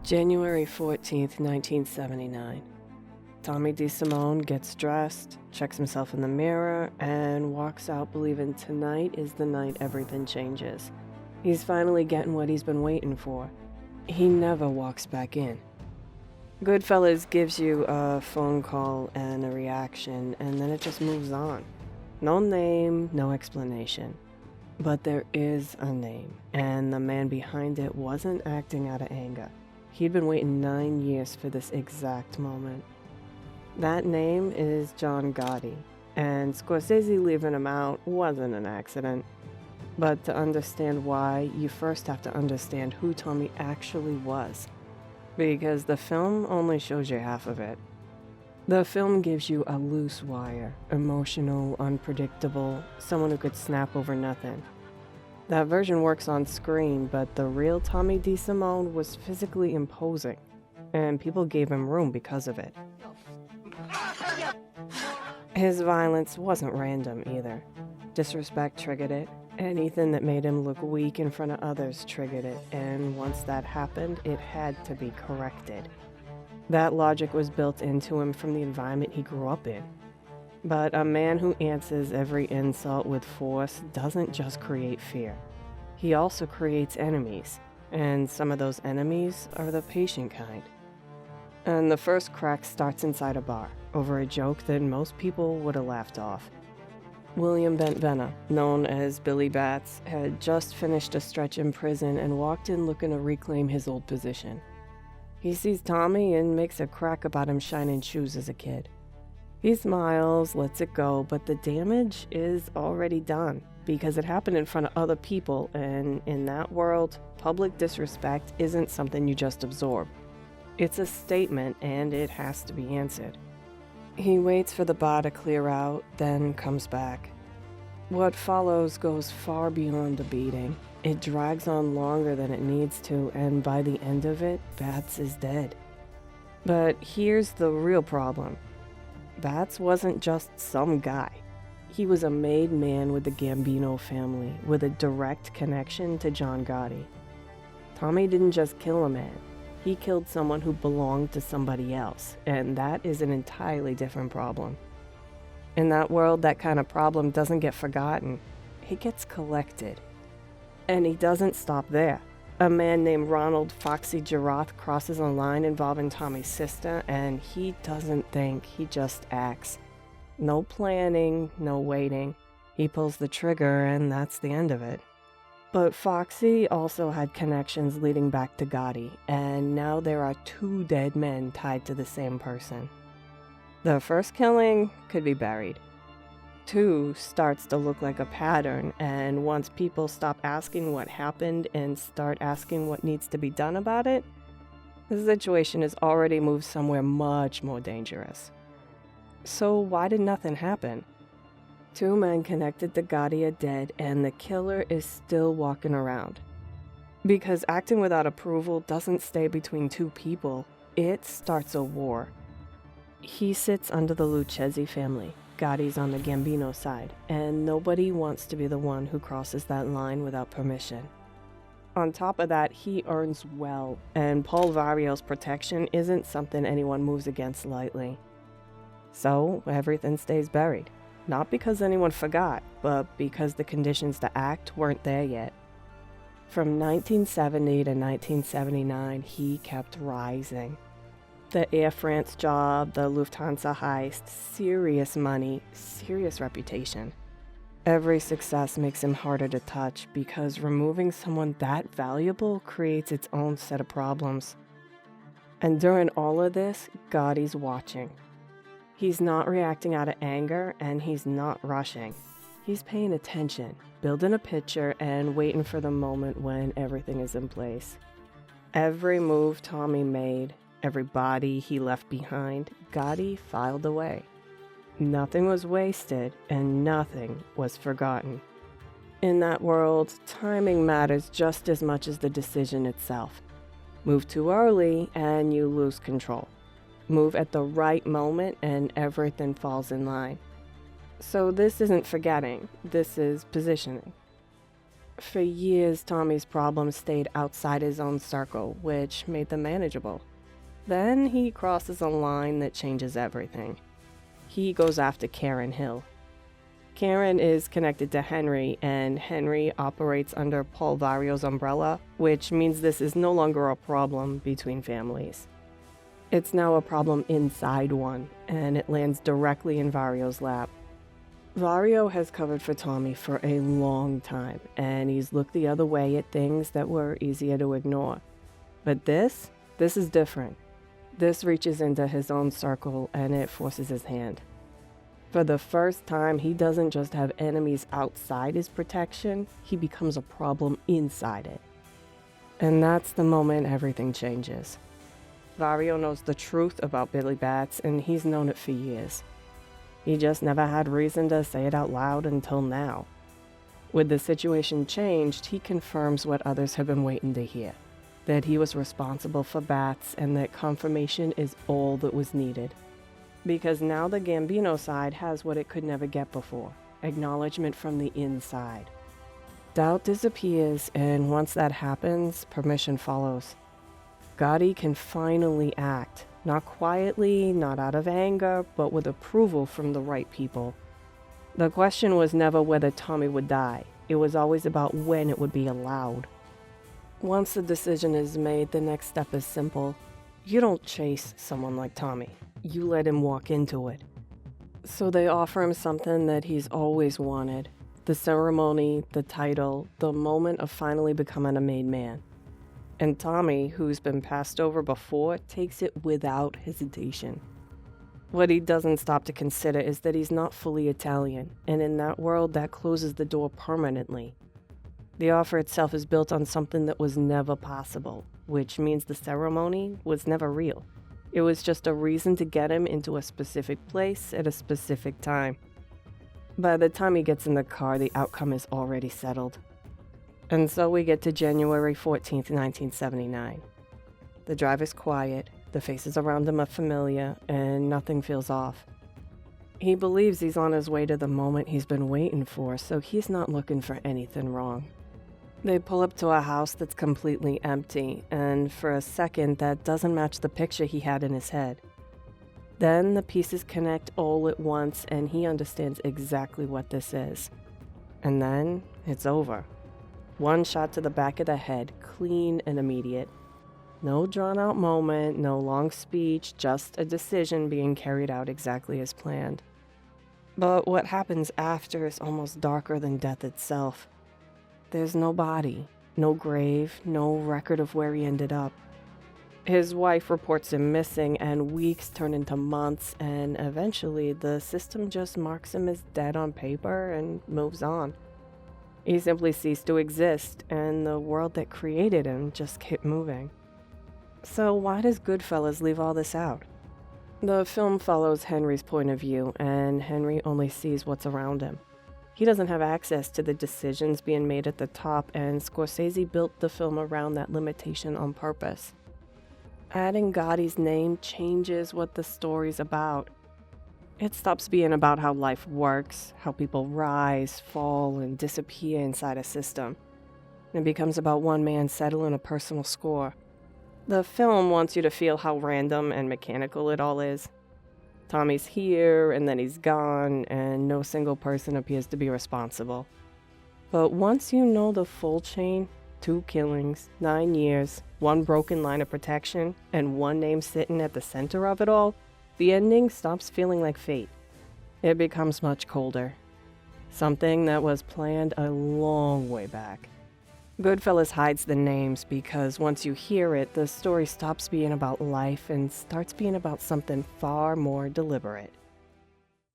January 14th, 1979. Tommy DeSimone gets dressed, checks himself in the mirror, and walks out believing tonight is the night everything changes. He's finally getting what he's been waiting for. He never walks back in. Goodfellas gives you a phone call and a reaction, and then it just moves on. No name, no explanation. But there is a name, and the man behind it wasn't acting out of anger. He'd been waiting 9 years for this exact moment. That name is John Gotti, and Scorsese leaving him out wasn't an accident. But to understand why, you first have to understand who Tommy actually was, because the film only shows you half of it. The film gives you a loose wire, emotional, unpredictable, someone who could snap over nothing. That version works on screen, but the real Tommy DeSimone was physically imposing, and people gave him room because of it. His violence wasn't random either. Disrespect triggered it. Anything that made him look weak in front of others triggered it, and once that happened, it had to be corrected. That logic was built into him from the environment he grew up in. But a man who answers every insult with force doesn't just create fear. He also creates enemies, and some of those enemies are the patient kind. And the first crack starts inside a bar, over a joke that most people would have laughed off. William Bentvenna, known as Billy Bats, had just finished a stretch in prison and walked in looking to reclaim his old position. He sees Tommy and makes a crack about him shining shoes as a kid. He smiles, lets it go, but the damage is already done because it happened in front of other people, and in that world, public disrespect isn't something you just absorb. It's a statement, and it has to be answered. He waits for the bar to clear out, then comes back. What follows goes far beyond a beating. It drags on longer than it needs to, and by the end of it, Bats is dead. But here's the real problem. Bats wasn't just some guy. He was a made man with the Gambino family, with a direct connection to John Gotti. Tommy didn't just kill a man. He killed someone who belonged to somebody else, and that is an entirely different problem. In that world, that kind of problem doesn't get forgotten. It gets collected. And he doesn't stop there. A man named Ronald Foxy Giroth crosses a line involving Tommy's sister, and he doesn't think, he just acts. No planning, no waiting. He pulls the trigger, and that's the end of it. But Foxy also had connections leading back to Gotti, and now there are 2 dead men tied to the same person. The first killing could be buried. 2 starts to look like a pattern, and once people stop asking what happened and start asking what needs to be done about it, the situation has already moved somewhere much more dangerous. So why did nothing happen? 2 men connected to Gotti are dead, and the killer is still walking around. Because acting without approval doesn't stay between 2 people, it starts a war. He sits under the Lucchesi family. Gotti's on the Gambino side, and nobody wants to be the one who crosses that line without permission. On top of that, he earns well, and Paul Vario's protection isn't something anyone moves against lightly. So, everything stays buried. Not because anyone forgot, but because the conditions to act weren't there yet. From 1970 to 1979, he kept rising. The Air France job, the Lufthansa heist, serious money, serious reputation. Every success makes him harder to touch because removing someone that valuable creates its own set of problems. And during all of this, Gotti's watching. He's not reacting out of anger, and he's not rushing. He's paying attention, building a picture, and waiting for the moment when everything is in place. Every move Tommy made, every body he left behind, Gotti filed away. Nothing was wasted, and nothing was forgotten. In that world, timing matters just as much as the decision itself. Move too early, and you lose control. Move at the right moment, and everything falls in line. So this isn't forgetting, this is positioning. For years, Tommy's problems stayed outside his own circle, which made them manageable. Then he crosses a line that changes everything. He goes after Karen Hill. Karen is connected to Henry, and Henry operates under Paul Vario's umbrella, which means this is no longer a problem between families. It's now a problem inside one, and it lands directly in Vario's lap. Vario has covered for Tommy for a long time, and he's looked the other way at things that were easier to ignore. But this is different. This reaches into his own circle, and it forces his hand. For the first time, he doesn't just have enemies outside his protection, he becomes a problem inside it. And that's the moment everything changes. Vario knows the truth about Billy Bats, and he's known it for years. He just never had reason to say it out loud until now. With the situation changed, he confirms what others have been waiting to hear. That he was responsible for Bats and that confirmation is all that was needed. Because now the Gambino side has what it could never get before, acknowledgement from the inside. Doubt disappears, and once that happens, permission follows. Gotti can finally act. Not quietly, not out of anger, but with approval from the right people. The question was never whether Tommy would die. It was always about when it would be allowed. Once the decision is made, the next step is simple. You don't chase someone like Tommy. You let him walk into it. So they offer him something that he's always wanted. The ceremony, the title, the moment of finally becoming a made man. And Tommy, who's been passed over before, takes it without hesitation. What he doesn't stop to consider is that he's not fully Italian, and in that world, that closes the door permanently. The offer itself is built on something that was never possible, which means the ceremony was never real. It was just a reason to get him into a specific place at a specific time. By the time he gets in the car, the outcome is already settled. And so we get to January 14th, 1979. The drive is quiet, the faces around him are familiar, and nothing feels off. He believes he's on his way to the moment he's been waiting for, so he's not looking for anything wrong. They pull up to a house that's completely empty, and for a second that doesn't match the picture he had in his head. Then the pieces connect all at once, and he understands exactly what this is. And then it's over. One shot to the back of the head, clean and immediate. No drawn-out moment, no long speech, just a decision being carried out exactly as planned. But what happens after is almost darker than death itself. There's no body, no grave, no record of where he ended up. His wife reports him missing, and weeks turn into months, and eventually the system just marks him as dead on paper and moves on. He simply ceased to exist, and the world that created him just kept moving. So why does Goodfellas leave all this out? The film follows Henry's point of view, and Henry only sees what's around him. He doesn't have access to the decisions being made at the top, and Scorsese built the film around that limitation on purpose. Adding Gotti's name changes what the story's about. It stops being about how life works, how people rise, fall, and disappear inside a system. It becomes about one man settling a personal score. The film wants you to feel how random and mechanical it all is. Tommy's here, and then he's gone, and no single person appears to be responsible. But once you know the full chain, 2 killings, 9 years, 1 broken line of protection, and 1 name sitting at the center of it all, the ending stops feeling like fate. It becomes much colder. Something that was planned a long way back. Goodfellas hides the names because once you hear it, the story stops being about life and starts being about something far more deliberate.